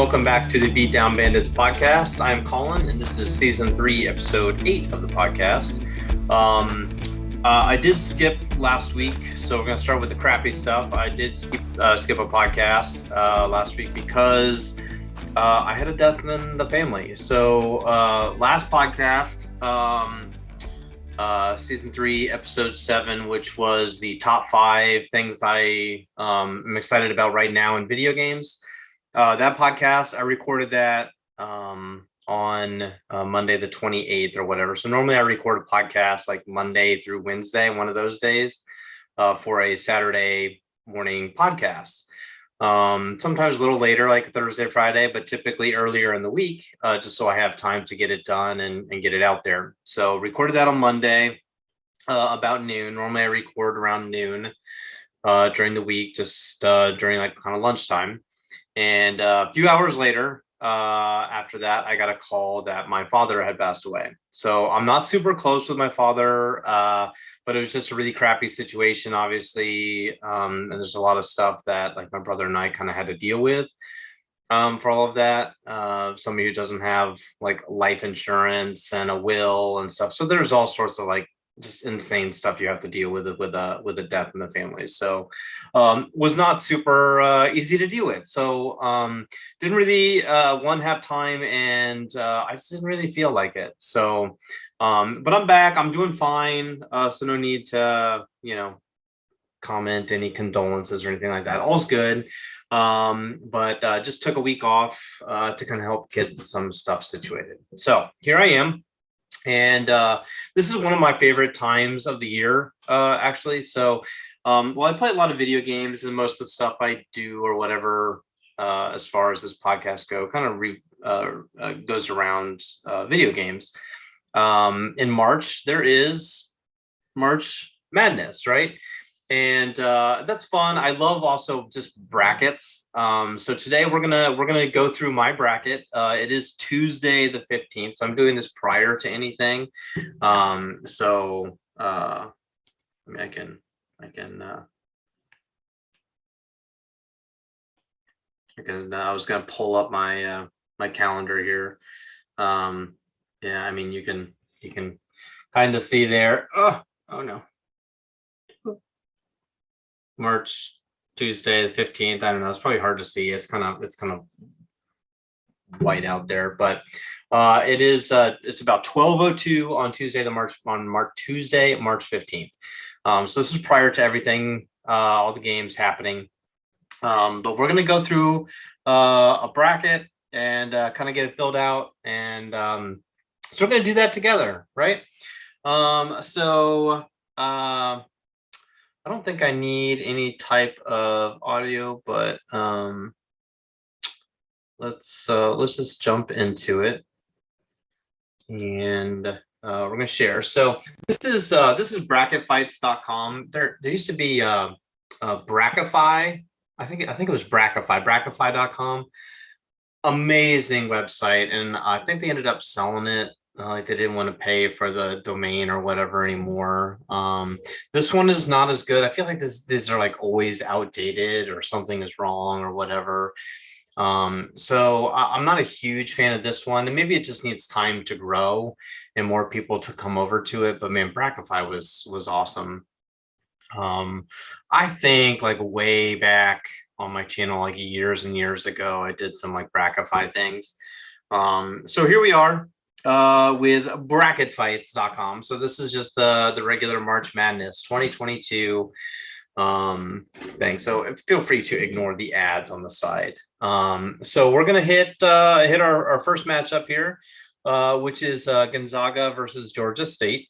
welcome back to the Beat Down Bandits podcast. I'm Colin, and this is season 3, episode 8 of the podcast. I did skip last week, so we're going to start with the crappy stuff. I did skip a podcast last week because I had a death in the family. So last podcast, season 3, episode 7, which was the top 5 things I am excited about right now in video games. That podcast, I recorded that on Monday the 28th or whatever. So normally I record a podcast like Monday through Wednesday, one of those days, for a Saturday morning podcast. Sometimes a little later, like Thursday, Friday, but typically earlier in the week, just so I have time to get it done and get it out there. So recorded that on Monday about noon. Normally I record around noon during the week, just during like kind of lunchtime. And a few hours later, after that, I got a call that my father had passed away. So I'm not super close with my father, but it was just a really crappy situation, obviously. And there's a lot of stuff that like my brother and I kind of had to deal with for all of that. Somebody who doesn't have like life insurance and a will and stuff. So there's all sorts of like just insane stuff you have to deal with a death in the family. So was not super easy to deal with. So didn't really have time, and I just didn't really feel like it. So but I'm back, I'm doing fine, so no need to comment any condolences or anything like that. All's good. But just took a week off to kind of help get some stuff situated. So here I am. And this is one of my favorite times of the year, actually. So, I play a lot of video games, and most of the stuff I do or whatever, as far as this podcast kind of goes around video games. In March, there is March Madness, right? And that's fun. I love also just brackets. So today we're gonna go through my bracket. It is Tuesday the 15th, so I'm doing this prior to anything. I was gonna pull up my my calendar here. Yeah, I mean you can kind of see there. Oh no. March Tuesday the 15th. I don't know. It's probably hard to see. It's kind of white out there, but it is. It's about 12:02 on Tuesday March 15th. So this is prior to everything, all the games happening. But we're gonna go through a bracket and kind of get it filled out, and so we're gonna do that together, right? I don't think I need any type of audio, but let's just jump into it, and we're gonna share. So this is bracketfights.com. There used to be Brackify. I think it was Brackify.com. Amazing website, and I think they ended up selling it. Like they didn't want to pay for the domain or whatever anymore. This one is not as good. I feel like these are like always outdated, or something is wrong or whatever. So I'm not a huge fan of this one, and maybe it just needs time to grow and more people to come over to it. But man, Brackify was awesome. I think like way back on my channel, like years and years ago, I did some like Brackify things. So here we are with bracketfights.com. So this is just the regular March Madness 2022 thing. So feel free to ignore the ads on the side. So we're gonna hit our first matchup here, which is Gonzaga versus Georgia State.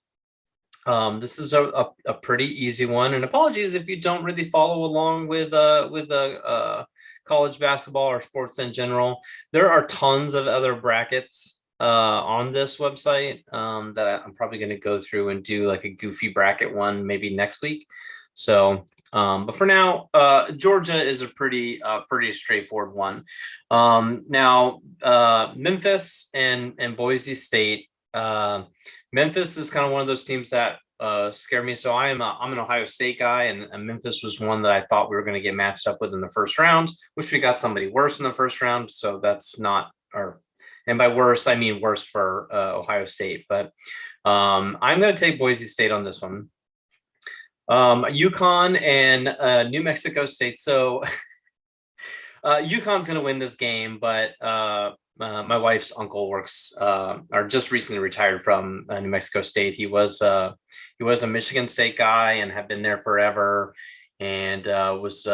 This is a pretty easy one, and apologies if you don't really follow along with college basketball or sports in general. There are tons of other brackets on this website that I'm probably going to go through and do like a goofy bracket one maybe next week. So but for now, Georgia is a pretty straightforward one. Now Memphis and Boise State. Memphis is kind of one of those teams that scare me. So I'm an Ohio State guy, and Memphis was one that I thought we were going to get matched up with in the first round, which we got somebody worse in the first round. So that's not our, and by worse, I mean worse for Ohio State. But I'm going to take Boise State on this one. UConn and New Mexico State. So UConn's going to win this game, but my wife's uncle works or just recently retired from New Mexico State. He was a Michigan State guy and had been there forever, and was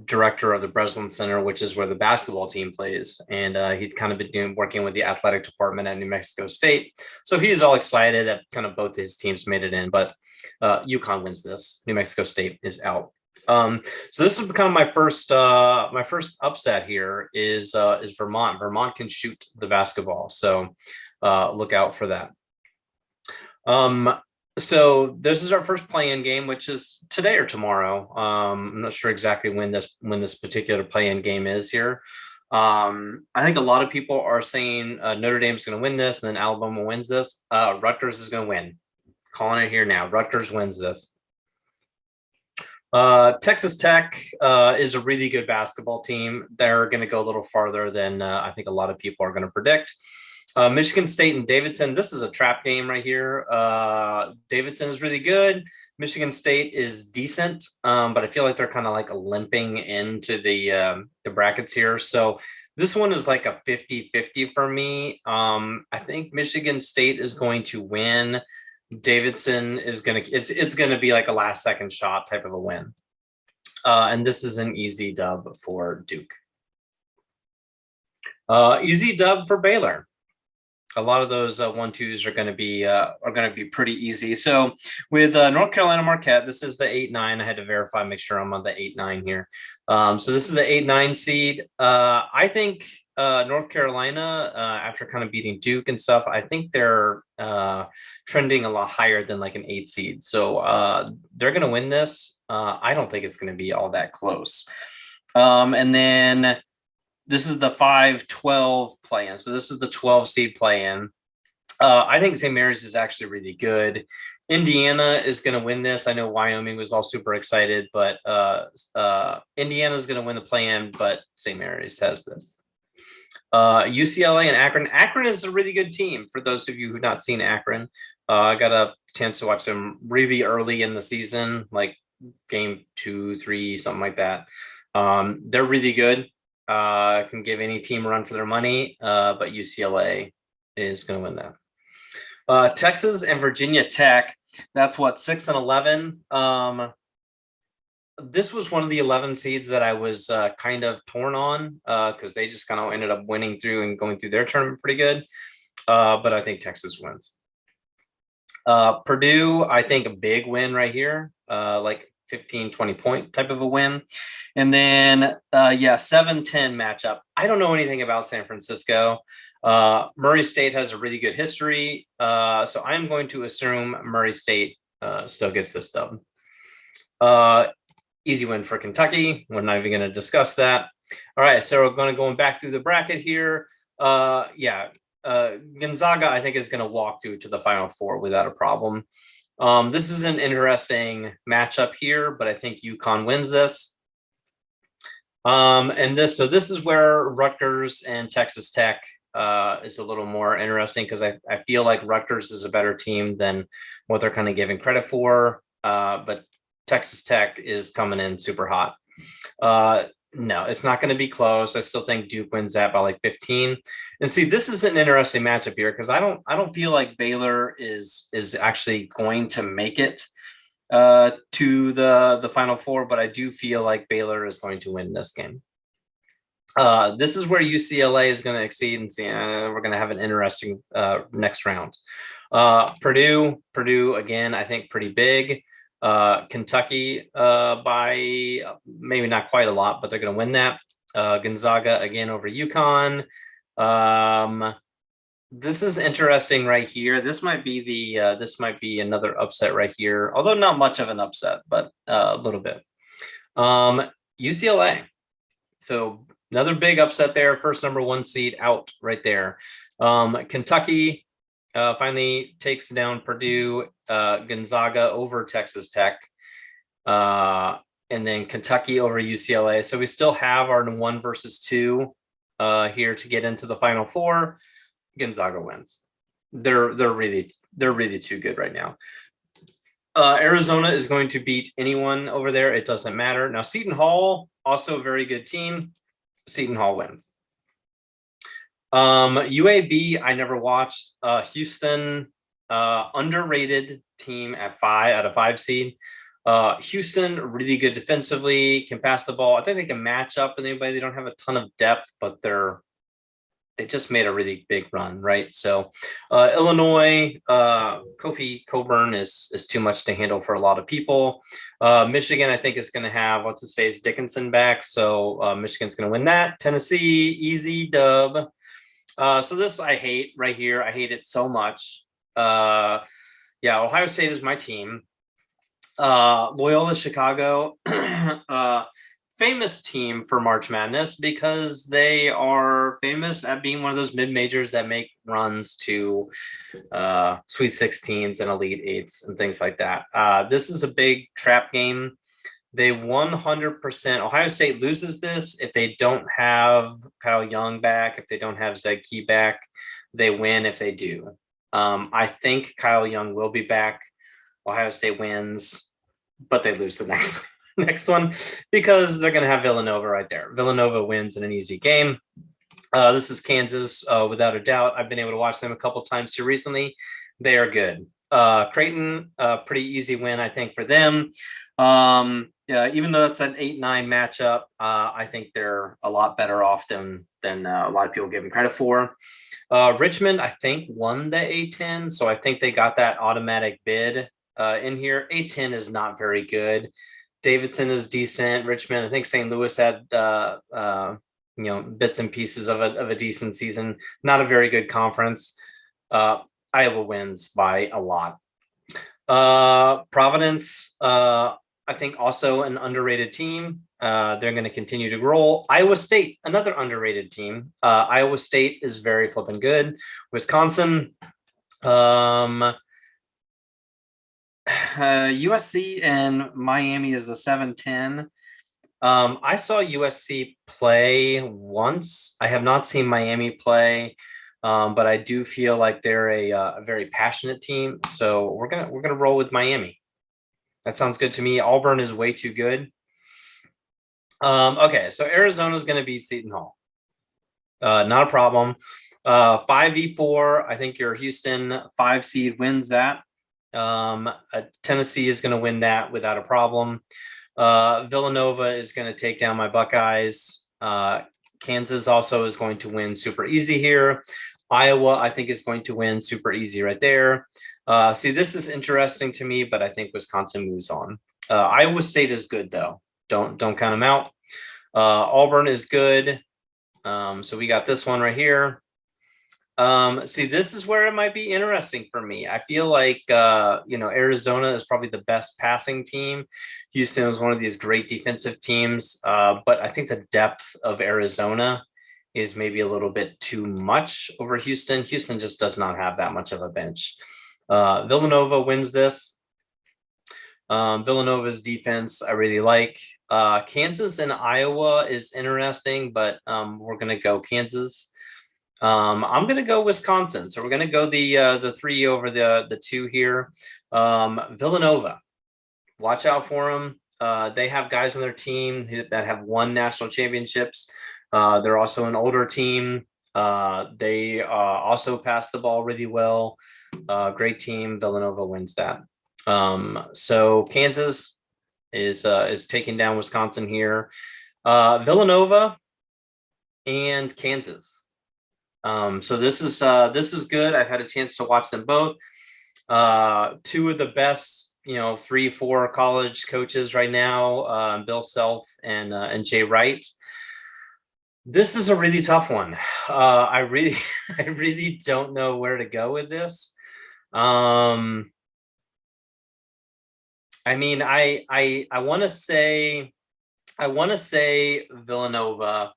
director of the Breslin Center, which is where the basketball team plays. And he'd kind of been working with the athletic department at New Mexico State. So he's all excited that kind of both his teams made it in, but UConn wins this. New Mexico State is out. So this has become my first upset here is Vermont. Vermont can shoot the basketball, so look out for that. So this is our first play-in game, which is today or tomorrow. I'm not sure exactly when this particular play-in game is here. I think a lot of people are saying Notre Dame's going to win this, and then Alabama wins this. Rutgers is going to win. Calling it here now. Rutgers wins this. Texas Tech is a really good basketball team. They're going to go a little farther than I think a lot of people are going to predict. Michigan State and Davidson. This is a trap game right here. Davidson is really good. Michigan State is decent, but I feel like they're kind of like limping into the brackets here. So this one is like a 50-50 for me. I think Michigan State is going to win. Davidson is it's gonna be like a last second shot type of a win. And this is an easy dub for Duke. Easy dub for Baylor. A lot of those 1-2s are going to be pretty easy. So with North Carolina Marquette, this is the 8-9. I had to verify, make sure I'm on the 8-9 here. So this is the 8-9 seed. I think North Carolina, after kind of beating Duke and stuff, I think they're trending a lot higher than like an 8 seed. So they're going to win this. I don't think it's going to be all that close. And then this is the 5-12 play-in. So this is the 12 seed play-in. I think St. Mary's is actually really good. Indiana is going to win this. I know Wyoming was all super excited, but Indiana is going to win the play-in, but St. Mary's has this. UCLA and Akron. Akron is a really good team. For those of you who've not seen Akron, I got a chance to watch them really early in the season, like game 2, 3, something like that. They're really good. Can give any team a run for their money, but UCLA is going to win that. Texas and Virginia Tech. That's what, 6 and 11. This was one of the 11 seeds that I was kind of torn on because they just kind of ended up winning through and going through their tournament pretty good. But I think Texas wins. Purdue, I think a big win right here, like 15-20 point type of a win. And then 7-10 matchup. I don't know anything about San Francisco. Murray State has a really good history, so I'm going to assume Murray State still gets this dub. Easy win for Kentucky. We're not even going to discuss that. All right, so we're going back through the bracket here. Gonzaga, I think, is going to walk to the Final Four without a problem. This is an interesting matchup here, but I think UConn wins this. So this is where Rutgers and Texas Tech is a little more interesting because I feel like Rutgers is a better team than what they're kind of giving credit for. But Texas Tech is coming in super hot. No, it's not going to be close. I still think Duke wins that by like 15. And see, this is an interesting matchup here because I don't feel like Baylor is actually going to make it to the Final Four, but I do feel like Baylor is going to win this game. This is where UCLA is going to exceed, and see we're going to have an interesting next round. Purdue again, I think pretty big. Kentucky by maybe not quite a lot, but they're going to win that. Gonzaga again over UConn. This is interesting right here. This might be another upset right here, although not much of an upset, but a little bit. UCLA. So another big upset there. First number 1 seed out right there. Kentucky finally takes down Purdue, Gonzaga over Texas Tech, and then Kentucky over UCLA. So we still have our 1 versus 2 here to get into the Final Four. Gonzaga wins. They're really too good right now. Arizona is going to beat anyone over there. It doesn't matter. Now, Seton Hall, also a very good team. Seton Hall wins. UAB, I never watched. Houston, underrated team at 5 out of 5 seed. Houston, really good defensively, can pass the ball. I think they can match up with anybody. They don't have a ton of depth, but they just made a really big run, right? So Illinois, Kofi Coburn is too much to handle for a lot of people. Michigan, I think, is going to have what's his face Dickinson back, so Michigan's going to win that. Tennessee, easy dub. So this I hate right here. I hate it so much. Yeah, Ohio State is my team. Loyola Chicago, famous team for March Madness because they are famous at being one of those mid-majors that make runs to Sweet 16s and Elite 8s and things like that. This is a big trap game. They 100%, Ohio State loses this if they don't have Kyle Young back, if they don't have Zed Key back. They win if they do. I think Kyle Young will be back. Ohio State wins, but they lose the next one because they're going to have Villanova right there. Villanova wins in an easy game. This is Kansas, without a doubt. I've been able to watch them a couple times here recently. They are good. Creighton, pretty easy win, I think, for them. Yeah, even though it's an 8-9 matchup, I think they're a lot better off than a lot of people give them credit for. Richmond, I think, won the A10, so I think they got that automatic bid in here. A10 is not very good. Davidson is decent. Richmond, I think St. Louis had bits and pieces of a decent season. Not a very good conference. Iowa wins by a lot. Providence, I think, also an underrated team. They're going to continue to roll. Iowa State, another underrated team. Iowa State is very flipping good. Wisconsin, USC and Miami is the 7-10. I saw USC play once. I have not seen Miami play, but I do feel like they're a very passionate team. So we're gonna roll with Miami. That sounds good to me. Auburn is way too good. Okay, so Arizona is going to beat Seton Hall. Not a problem. 5v4. I think your Houston 5 seed wins that. Tennessee is going to win that without a problem. Villanova is going to take down my Buckeyes. Kansas also is going to win super easy here. Iowa, I think, is going to win super easy right there. See, this is interesting to me, but I think Wisconsin moves on. Iowa State is good, though. Don't count them out. Auburn is good. So we got this one right here. See, this is where it might be interesting for me. I feel like, Arizona is probably the best passing team. Houston is one of these great defensive teams. But I think the depth of Arizona is maybe a little bit too much over Houston. Houston just does not have that much of a bench. Villanova wins this. Villanova's defense, I really like. Kansas and Iowa is interesting, but we're going to go Kansas. I'm going to go Wisconsin. So we're going to go the 3 over the 2 here. Villanova, watch out for them. They have guys on their team that have won national championships. They're also an older team. They also pass the ball really well. Great team. Villanova wins that. So Kansas is taking down Wisconsin here. Villanova and Kansas. So this is good. I've had a chance to watch them both. 2 of the best, 3-4 college coaches right now, Bill Self and Jay Wright. This is a really tough one. I really don't know where to go with this. I mean, I want to say Villanova.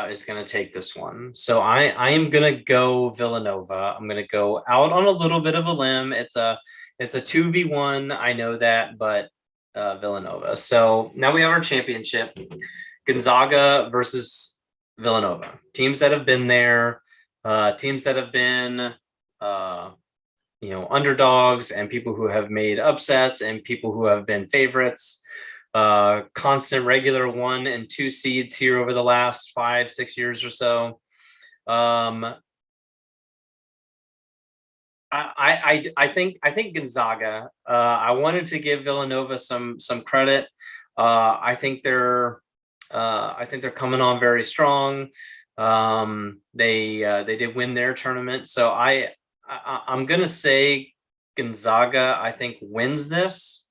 is going to take this one. So I am going to go Villanova. I'm going to go out on a little bit of a limb. It's a 2v1. I know that, but Villanova. So now we have our championship. Gonzaga versus Villanova. Teams that have been there, teams that have been underdogs, and people who have made upsets, and people who have been favorites. Constant regular 1 and 2 seeds here over the last 5-6 years or so. I think Gonzaga. I wanted to give Villanova some credit. I think they're coming on very strong. They did win their tournament, so I'm gonna say Gonzaga, I think, wins this.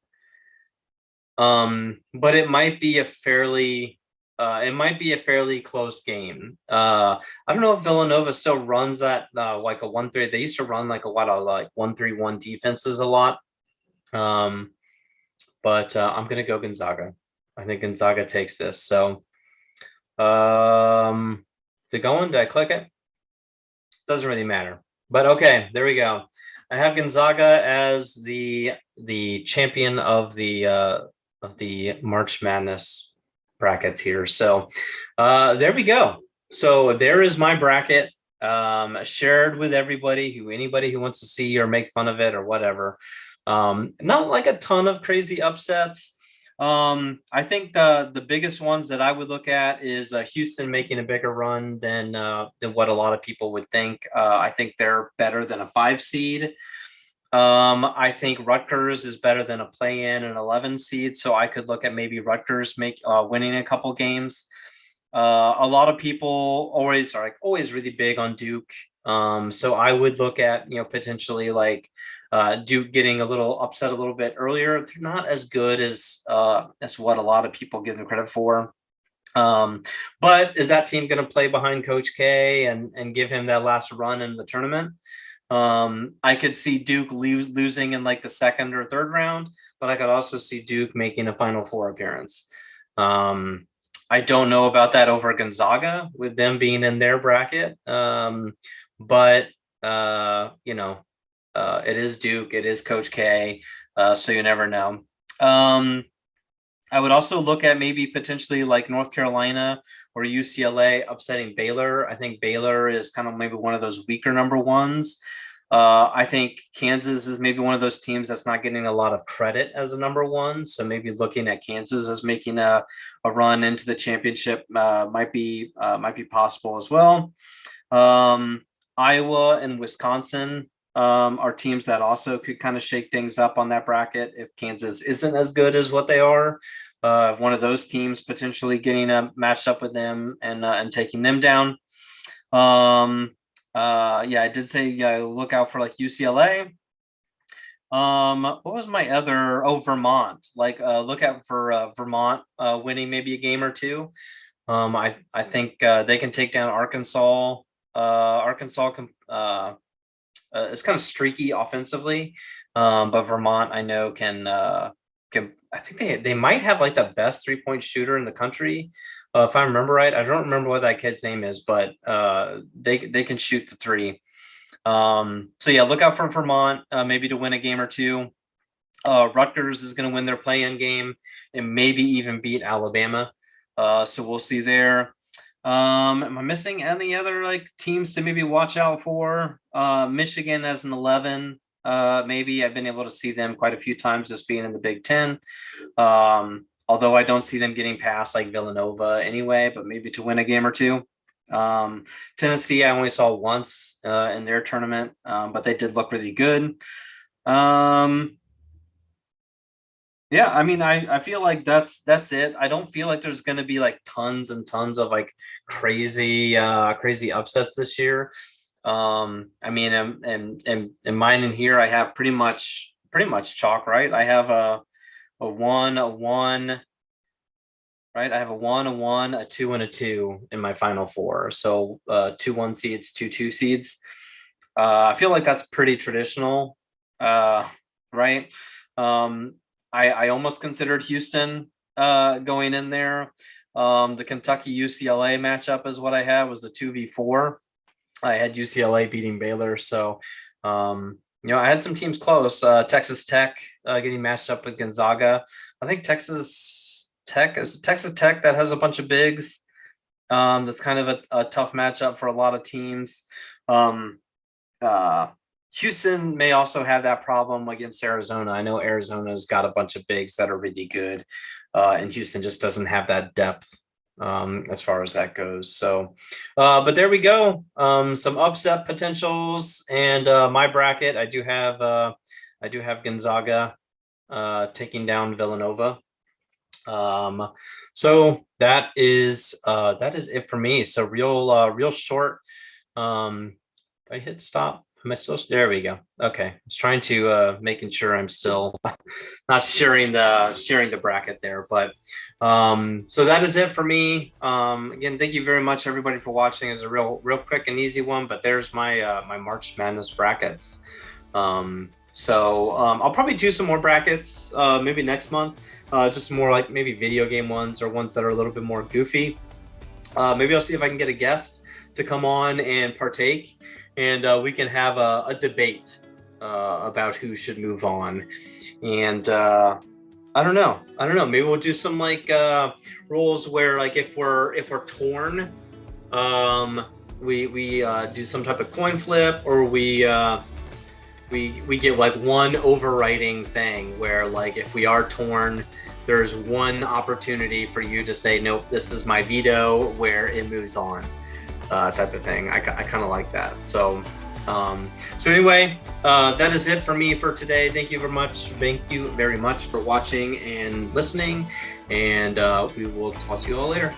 But it might be a fairly close game. I don't know if Villanova still runs that like a 1-3. They used to run like a lot of like 1-3-1 defenses a lot. But I'm gonna go Gonzaga. I think Gonzaga takes this. So is it going? Did I click it? Doesn't really matter. But okay, there we go. I have Gonzaga as the champion of the March Madness brackets here. So there we go. So there is my bracket, shared with anybody who wants to see or make fun of it or whatever. Not like a ton of crazy upsets. I think the biggest ones that I would look at is Houston making a bigger run than what a lot of people would think. I think they're better than a 5 seed. I think Rutgers is better than a play-in and 11 seed, so I could look at maybe Rutgers winning a couple games. A lot of people always really big on Duke, so I would look at potentially like Duke getting a little upset a little bit earlier. They're not as good as what a lot of people give them credit for. But is that team going to play behind Coach K and give him that last run in the tournament? I could see Duke losing in like the second or third round, but I could also see Duke making a Final Four appearance. I don't know about that over Gonzaga with them being in their bracket. But it is Duke, it is Coach K, so you never know. I would also look at maybe potentially like North Carolina or UCLA upsetting Baylor. I think Baylor is kind of maybe one of those weaker number ones. I think Kansas is maybe one of those teams that's not getting a lot of credit as a number one. So maybe looking at Kansas as making a run into the championship might be possible as well. Iowa and Wisconsin are teams that also could kind of shake things up on that bracket if Kansas isn't as good as what they are. One of those teams potentially getting matched up with them and taking them down. I did say look out for like UCLA. What was my other? Vermont. Like look out for Vermont winning maybe a game or two. I think they can take down Arkansas. Arkansas is kind of streaky offensively, but Vermont I know can. I think they might have like the best 3-point shooter in the country, if I remember right. I don't remember what that kid's name is, but they can shoot the 3. So yeah, look out for Vermont, maybe to win a game or two. Rutgers is going to win their play-in game and maybe even beat Alabama. So we'll see there. Am I missing any other like teams to maybe watch out for? Michigan as an 11. Maybe I've been able to see them quite a few times just being in the Big Ten. Although I don't see them getting past like Villanova anyway, but maybe to win a game or two. Tennessee, I only saw once in their tournament, but they did look really good. Yeah, I mean, I feel like that's it. I don't feel like there's going to be like tons and tons of like crazy upsets this year. I mean, and mine in here, I have pretty much chalk, right? I have a 1, a 1, right? I have a 1, a 1, a 2, and a 2 in my Final Four. So 2 1 seeds, 2 2 seeds. I feel like that's pretty traditional, right? I almost considered Houston going in there. The Kentucky UCLA matchup is what I had, was the 2v4. I had UCLA beating Baylor. So, I had some teams close. Texas Tech getting matched up with Gonzaga. I think Texas Tech that has a bunch of bigs. That's kind of a tough matchup for a lot of teams. Houston may also have that problem against Arizona. I know Arizona's got a bunch of bigs that are really good, and Houston just doesn't have that depth as far as that goes. So, but there we go. Some upset potentials, and my bracket. I do have Gonzaga taking down Villanova. So that is it for me. So real short. I hit stop. Am I still? There we go. Okay, I was trying to making sure I'm still not sharing the bracket there, but so that is it for me. Again, thank you very much everybody for watching. It's a real quick and easy one, but there's my my March Madness brackets. So I'll probably do some more brackets maybe next month, just more like maybe video game ones or ones that are a little bit more goofy. Maybe I'll see if I can get a guest to come on and partake, and we can have a debate about who should move on. And I don't know. Maybe we'll do some like rules where, like, if we're torn, we do some type of coin flip, or we get like one overriding thing where, like, if we are torn, there's one opportunity for you to say, nope, this is my veto, where it moves on, type of thing. I kind of like that. So anyway, that is it for me for today. Thank you very much for watching and listening, and we will talk to you all later.